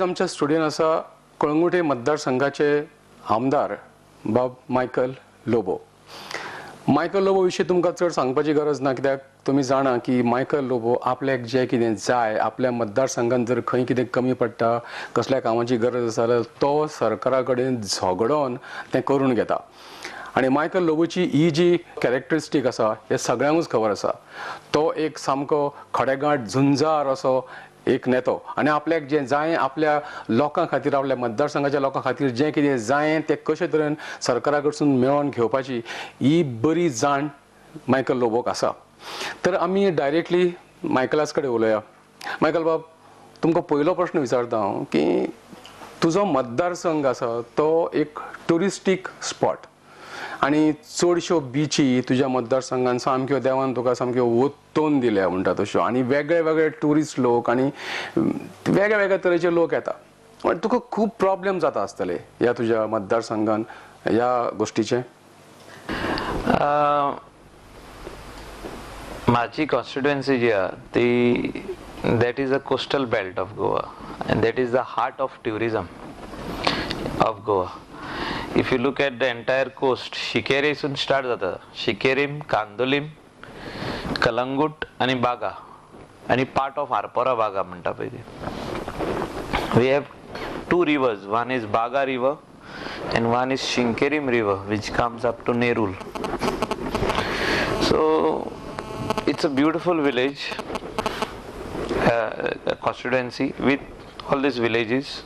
आमच्या स्टुडियोन आसा कळंगुटे मतदारसंघाचे आमदार बाब मायकल लोबो. मायकल लोबो विशीं तुमकां चड सांगपाची गरज ना, कित्याक तुमी जाणा की मायकल लोबो आपल्याक जें कितें जाय, आपल्या मतदारसंघात जर खंय कितें कमी पडटा, कसल्या कामाची गरज आसा जाल्यार तो सरकारा कडेन झगडोन तें करून घेता. आणि मायकल लोबोची ही जी कॅरेक्टरिस्टीक आसा हे सगळ्यांकूच खबर आसा. तो एक सामको खडेगांठ झुंजार असो एक नेतो आणि आपल्याक जें जाय आपल्या लोकां खातीर, आपल्या मतदारसंघाच्या लोकां खातीर जें कितें जाय तें कशे तरेन सरकारा कडसून मेळोवन घेवपाची ही बरी जाण मायकल लोबोक आसा. तर आमी डायरेक्टली मायकलाच कडेन उलोवया. मायकल बाब, तुमकां पयलो प्रश्न विचारता हांव की तुजो मतदारसंघ आसा तो एक ट्युरिस्टीक स्पॉट आणि चडश्यो बिची तुज्या मतदारसंघान सामक्यो देवान तुका सामक्यो ओत्तोन दिल्या म्हणटा तश्यो, आणि वेगळे वेगळे ट्युरिस्ट लोक आणि वेगळ्या वेगळ्या तरेचे लोक येता. पण तुका खूब प्रॉब्लेम जाता आसतले ह्या तुज्या मतदारसंघान ह्या गोष्टीचे. माझी कॉन्स्टिट्युएन्सी जी आहे ती that is a coastal belt of Goa and that is the heart of tourism of Goa. If you look at the entire coast, शिकेरीसून स्टार्ट जाता. शिकेरीम, कांदोलीम, कलंगूट आणि बागा आणि पार्ट ऑफ आरपोरा बागा म्हणटा पळय ती. We have two rivers. One is Baga river and one is Shinkerim river which comes up to Nerul. So it's a beautiful village, a constituency with all these villages,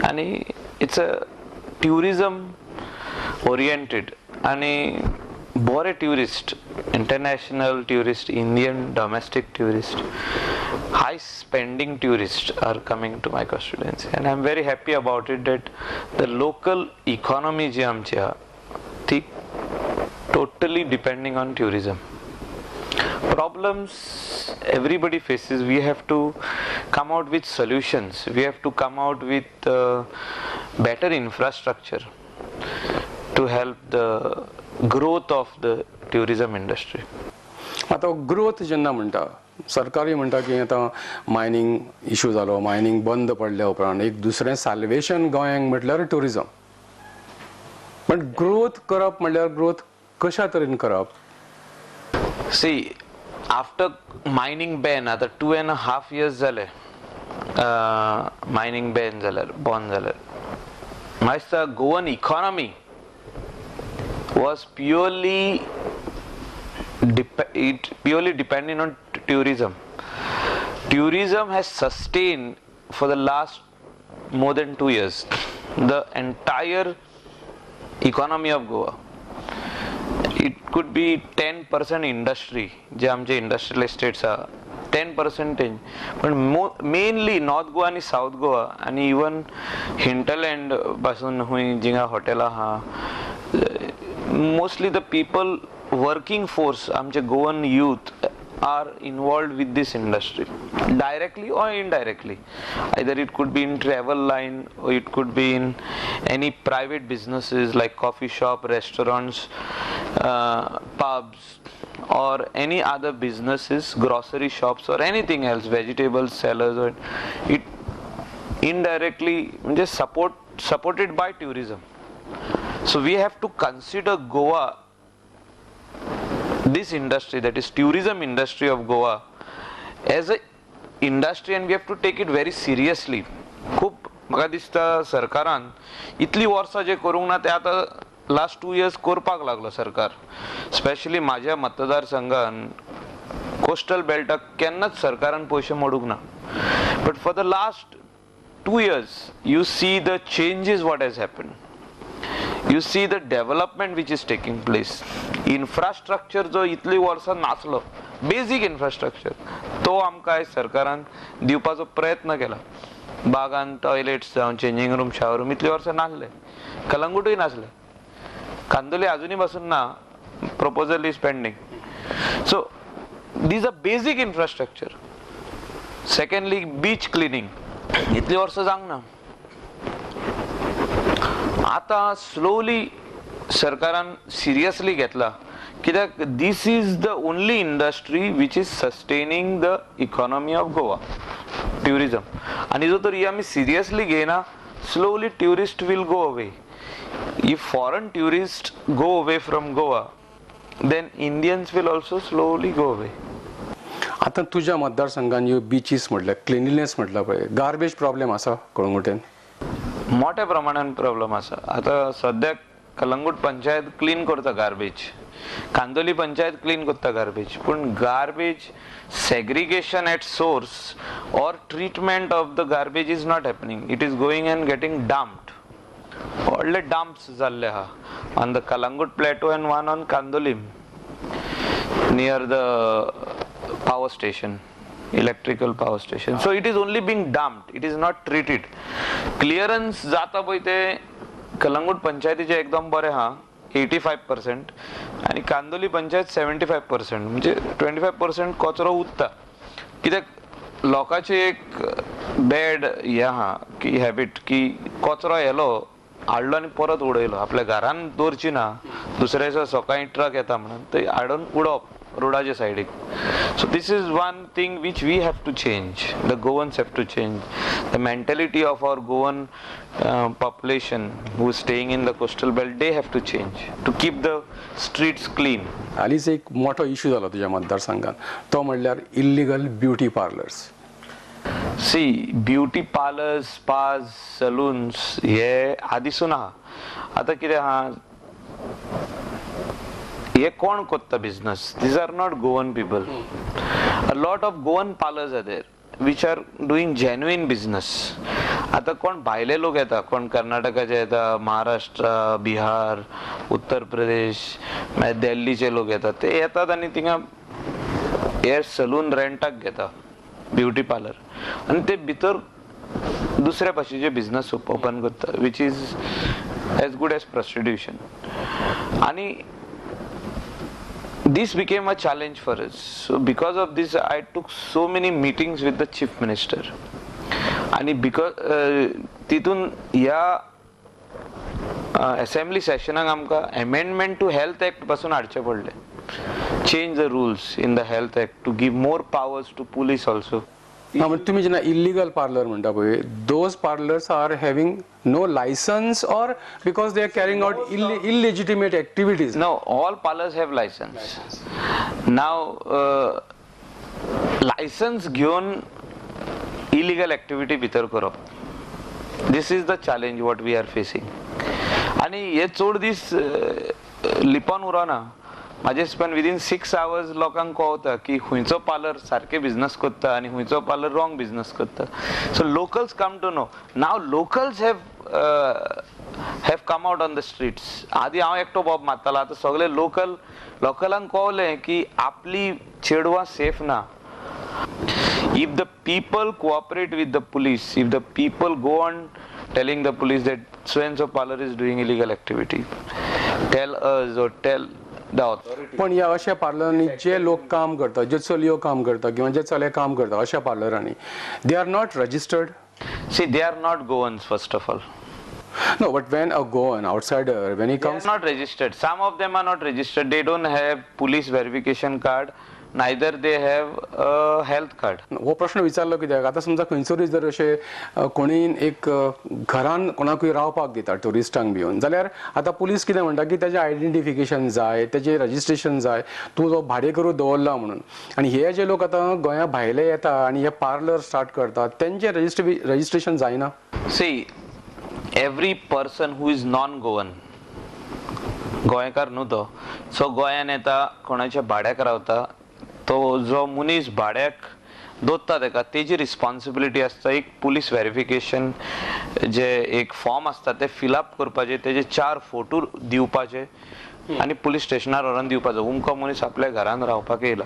and it's a tourism oriented आणि बरे tourist, international tourist, Indian domestic tourist, high spending tourists are coming to my constituency, and I'm very happy about it that the local economy जी आमची आहे ती totally depending on tourism. Problems everybody faces, we have to come out with solutions, we have to come out with better infrastructure to help the growth of the tourism industry. आता growth जेन्ना म्हणटा, सरकारी म्हणटा की आता mining issue जालो, mining बंद पडल्या उपरांत एक दुसरें साल्वेशन गोंयांक म्हटल्यार टुरिझम. पण ग्रोथ करप म्हटल्यार ग्रोथ कशा तरेन करप? See, after mining ban, आता 2.5 years झाले मायनिंग बॅन जाल्यार, बंद जाल्यार, म्हाका दिसता Goan economy was purely dependent on tourism. Tourism has sustained for the last more than 2 years the entire economy of Goa. It could be 10% industry, जे आमचे industrial estates आहा 10%, पण मेनली नॉर्थ गोवा आणि साऊथ गोवा आणि इवन हिंटरलँड पासून हुंय जिंगा हॉटेलां आहा, mostly the people working force आमचे Goan youth are involved with this industry directly or indirectly. Either it could be in travel line or it could be in any private businesses like coffee shop, restaurants, pubs, or any other businesses, grocery shops or anything else, vegetable sellers, or it indirectly just supported by tourism. So we have to consider Goa, this industry, that is tourism industry of Goa, as a industry, and we have to take it very seriously. खूप म्हाका दिसता सरकारान इतली वर्सां जे करूंक ना ते आता लास्ट 2 years करपाक लागलो सरकार. स्पेशली माझ्या मतदारसंघान कोस्टल बेल्टाक केन्नाच सरकारान पयशे मोडूंक ना. But for the last 2 years you see the changes what has happened. You see the development which is taking place. Infrastructure जो इतली वर्सां नासलो, बेसिक इन्फ्रास्ट्रक्चर, तो आमकां सरकारान दिवपाचो प्रयत्न केला. बागान टॉयलेट्स जावं चेंजिंग रूम, शावर रूम इतली वर्सां नासले. कलंगूटूय नासले. कांदोली अजूनही पासून ना, proposal is pending. So these are basic infrastructure. Secondly beach cleaning इतली वर्सां जावंक ना. आता स्लोली सरकारान सिरियसली घेतला, कित्याक this is the only industry which is sustaining the economy of Goa. Tourism. आणि जो तर ही आम्ही सिरियसली घेना, slowly tourist will go away. If foreign tourists go away from Goa, then Indians will also slowly go away. आता तुझ्या मतदारसंघान ह्यो beaches म्हटल्या, cleanliness म्हटला पळय, गार्बेज प्रॉब्लेम आसा कळंगुटेन? मोठ्या प्रमाणात प्रॉब्लेम आसा. आता सद्याक कलंगूट पंचायत क्लीन करता गार्बेज, कांदोली पंचायत क्लीन करता गार्बेज, पण garbage segregation at source or treatment of the garbage is not happening. It is going and getting dumped. All dumps जाल्ले ha on the Kalangut plateau and one on Kandolim near the power station, electrical power station. So it is only being dumped. It is not treated. Clearance जाता पळय ते कलंगूट पंचायतीचे एकदम बरे हा 85% आणि कांदोली पंचायत 75%, म्हणजे 25% कचरो उरता. कित्याक लोकांची एक बॅड हे हा की हॅबिट की कचरो येलो हाडलो आनी परत उडयलो, आपल्या घरान दवरची ना, दुसऱ्या दिसा सकाळी ट्रक येता म्हणून ते हाडून उडोवप रोडाच्या सायडीक. So this is one thing which we have to change. The Goans have to change. The mentality of our Goan population who is staying in the coastal belt, they have to change to keep the streets clean. हालीच एक मोठो issue जालो तुझ्या मतदारसंघात, तो म्हणल्यार illegal beauty parlours. See, beauty parlours, spas, salons हे आदीसून आहा. आता कितें आहा, हे कोण कोत्ता business? These are not Goan people. A lot of Goan parlors are there which are doing genuine business. आता कोण भायले लोक येता, कोण कर्नाटकाचे येता, महाराष्ट्र, बिहार, उत्तर प्रदेश, मागीर दिल्लीचे लोक येतात, ते येतात आणि थिंगा हेअर सलून रेंटाक घेता, ब्युटी पार्लर, आणि ते भितर दुसऱ्या भाशेचे बिझनेस ओपन करता, which is as good as prostitution. आणि this became a challenge for us. So because of this I took so many meetings with the chief minister, आणि because तितून या assembly sessionaक आमकां amendment to health act पासून हाडचे पडले. Change the rules in the health act to give more powers to police also. तुम्ही जेन्ना illegal parlour म्हणटा पळय, those parlours are having no licence or because they are carrying out illegitimate activities? No, all parlors have license. Now license घेऊन illegal activity भितर करप, this is the challenge what we are facing. आणि हे चड दीस लिपोन उरना. माझे पण within 6 hours लोकांक कळता की खंयचो पार्लर सारके बिझनेस करता आणि खंयचो पार्लर रॉंग बिझनेस करता. So locals come to know. Now locals have come out on the streets. आधी हांव एकटो बॉब मारतालो, आता सगळे लोकलांक कळलें की आपली चेडवां सेफ ना. If the people cooperate with the police, if the people go on telling the police that so and so parlor is doing illegal activity, tell us or tell the authority. पण या अशा पार्लरांनी जे लोक काम करतात, जे चलयो काम करतात किंवा जे चले काम करतात अशा पार्लरांनी, they are not registered. See, they are not Goans first of all. No, but when a Goan outsider, when he They are comes, not registered. Some of them are not registered. They don't have police verification card. Neither they have a health card. हो प्रश्न विचारलो कित्याक, आता समजा खंयसरूय जर अशे कोणी एक घरान कोणाकूय रावपाक दिता टुरिस्टांक भिवन, जाल्यार आता पुलीस कितें म्हणटा की तेजें आयडेंटिफिकेशन जाय, तेजें रजिस्ट्रेशन जाय, तूं जो भाडेकरू दवरला म्हणून. आनी हे जे लोक आतां गोंया भायले येता आनी हे पार्लर स्टार्ट करतात, तेंचें रजिस्ट्रेशन जायना. See, every person who is non-Goan, गोंयकार न्हू तो, सो गोंयान येता, कोणाच्या भाड्याक रावता, तो जो मनीस भाड्याक दोत्ता तेका तेजी रिस्पॉन्सिबिलिटी आसता एक पुलीस व्हेरिफिकेशन जे एक फॉर्म आसता ते फिलअप करपाचे, तेजे 4 फोटो दिवपाचे आणि पुलीस स्टेशनार व्हरून दिवपाचो. उमको मनीस आपल्या घरान रावपाक येयला,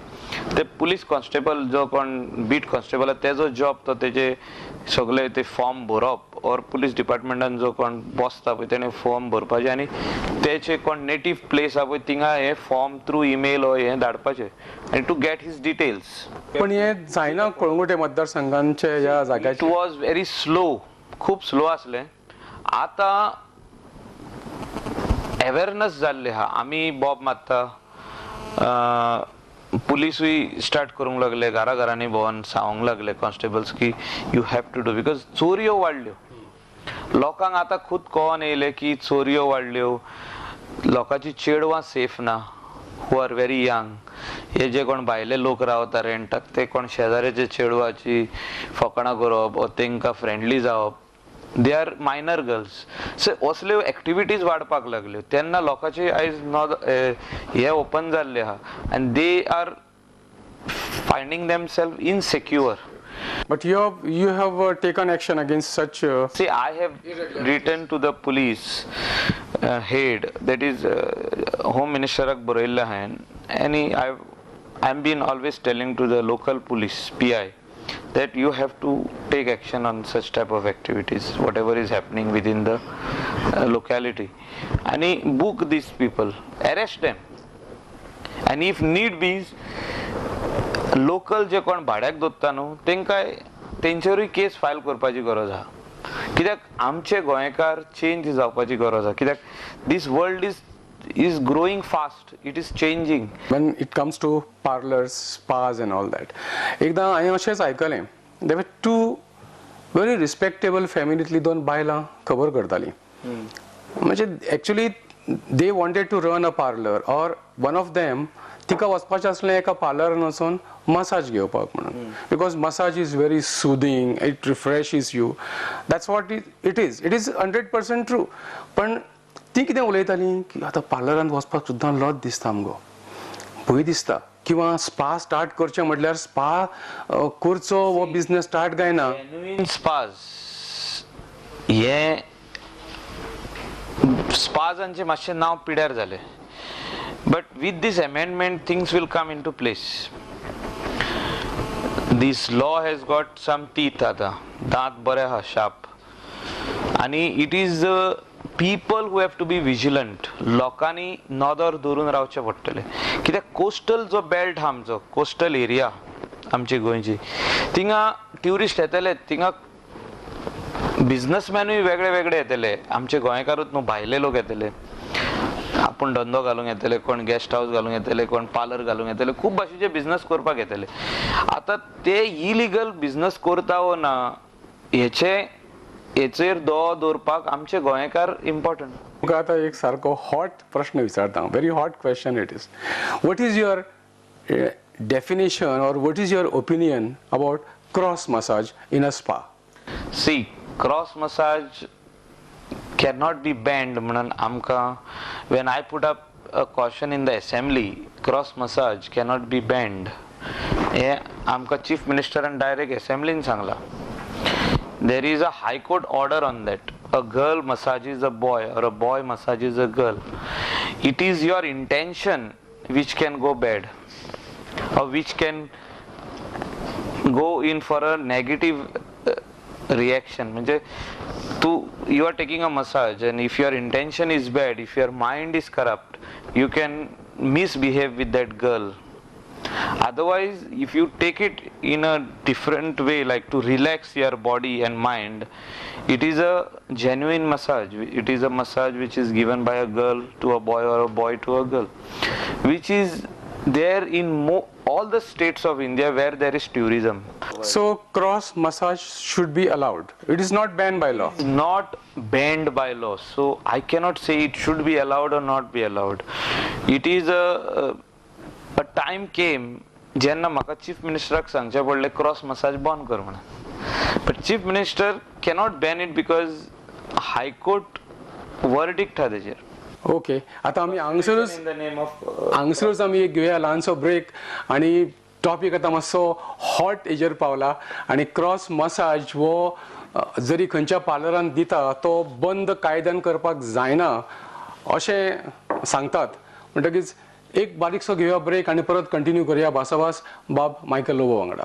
ते पुलीस कॉन्स्टेबल जो कोण बीट कॉन्स्टेबल तेजो जॉब तो तेजे सगळे ते फॉर्म भरप, और पुलीस डिपार्टमेंटान जो कोण बसता पळय तेणे फॉर्म भरपाचे आणि तेचे कोण नेटिव्ह प्लेस आहा पळय थिंगा हे फॉर्म थ्रू ईमेल ओ हे धाडपाचे आणि टू गेट हिज डिटेल्स. पण हे जायना कळंगुटे मतदारसंघांचे या जाग्याचे. इट वॉज व्हेरी स्लो, खूप स्लो असले. आता अवेअरनेस जाल्ले हा. आम्ही बॉब मारता, पुलिसूय स्टार्ट करूंक लागले, घराघरांनी भोवन सांगूंक लागले कॉन्स्टेबल्स की you have to do, because चोरयो वाडल्यो. लोकांक आतां खुद कळोन येयले की चोरयो वाडल्यो, लोकांची चेडवां सेफ ना, हू आर व्हेरी यंग. हे जे कोण भायले लोक रावता रेंटाक ते कोण शेजाऱ्याचे चेडवाची फकाणां करप वा तांकां फ्रेंडली जावप, they are minor girls. So असल्यो एक्टिविटीज वाडपाक लागल्यो. तेन्ना लोकांचे आयज हे ओपन जाल्ले आहा and they are finding themselves insecure. But you have taken action against such. See, I have written to the police head, that is Home Minister Borella Hain, and I'm been always telling to the local police PI that you have to take action on such type of activities, whatever is happening within the locality, and book these people, arrest them, and if need be local जे कोण भाड्याक दवरता न्हू तांकां तेंचेरूय केस file करपाची गरज आहा. कित्याक आमचे गोंयकार चेंज जावपाची गरज आहा. कित्याक दीस world is growing fast, it is changing. When it comes to parlors, spas and all that, एकदा हांवें अशेंच आयकलें, there were two very respectable family दोन बायलां खबर करतालीं. म्हणजे actually they wanted to run a parlor, or one of them तिका वचपाचें आसलें एका पार्लरान वचून मसाज घेवपाक म्हणून, because massage is very soothing, it refreshes you, that's what it is 100% true. पण ती कितें उलयतालीं की आतां पार्लरान वचपाक सुद्दां लज दिसता आमगो, भंय दिसता, किंवा स्पा स्टार्ट करचें म्हटल्यार स्पा करचो वो बिझनेस स्टार्ट गायना. जेन्युइन स्पाजांचें मातशें नांव पिड्यार जालें. But with this amendment, things will come into place. This law has got some teeth आता, दांत बरे हा sharp, आणि it is people who have to be vigilant. लोकांनी नदर दवरून रावचे पडटले. कित्याक कोस्टल जो बेल्ट हा आमचो, कोस्टल एरिया आमची गोंयची, थिंगा ट्युरिस्ट येतले, थिंगा बिझनेसमॅनूय वेगळे वेगळे येतले. आमचे गोंयकारूच न्हू, भायले लोक येतले. आपण धंदो घालूंक येतले, कोण गेस्ट हाऊस घालूंक येतले, कोण पार्लर घालूंक येतले, खूब भाशेचे बिझनेस करपाक येतले. आतां ते इलिगल बिझनेस करता वो ना हेचेर दवरपाक आमचे गोंयकार इम्पॉर्टंट. तुका आतां एक सारको हॉट प्रश्न विचारता, very hot question it is. What is your definition or what is your opinion about cross massage in a spa? See, cross massage cannot be banned म्हणून आमकां, when I put up a caution in the assembly, cross massage cannot be banned. हे आमकां chief मिनिस्टरान direct असेंब्लीन सांगला. There is a high court order on that. A girl massages a boy or a boy massages a girl. It is your intention which can go bad, or which can go in for a negative reaction. म्हणजे you are taking a massage, and if your intention is bad, if your mind is corrupt, you can misbehave with that girl. Otherwise, if you take it in a different way, like to relax your body and mind, it is a genuine massage. It is a massage which is given by a girl to a boy or a boy to a girl, which is there in all the states of India where there is tourism. So cross massage should be allowed. It is not banned by law. Not banned by law. So I cannot say it should be allowed or not be allowed. It is a time came जेन्ना म्हाका chief मिनिस्टराक सांगचे पडले cross massage बंद कर म्हणून. But chief minister cannot ban it because high court verdict हा तेजेर. Okay, आता आमी हांगसरूच आमी एक घेवया ल्हानसो ब्रेक, आणि टॉपिक आतां मातसो हॉट हेजेर पावला. आणि क्रॉस मसाज वो जरी खंयच्या पार्लरान दिता तो बंद कायद्यान करपाक जायना अशें सांगतात. म्हणटकीच एक बारीकसो घेवया ब्रेक, आणि परत कंटिन्यू करूया भासाभास बाब मायकल लोबो वांगडा.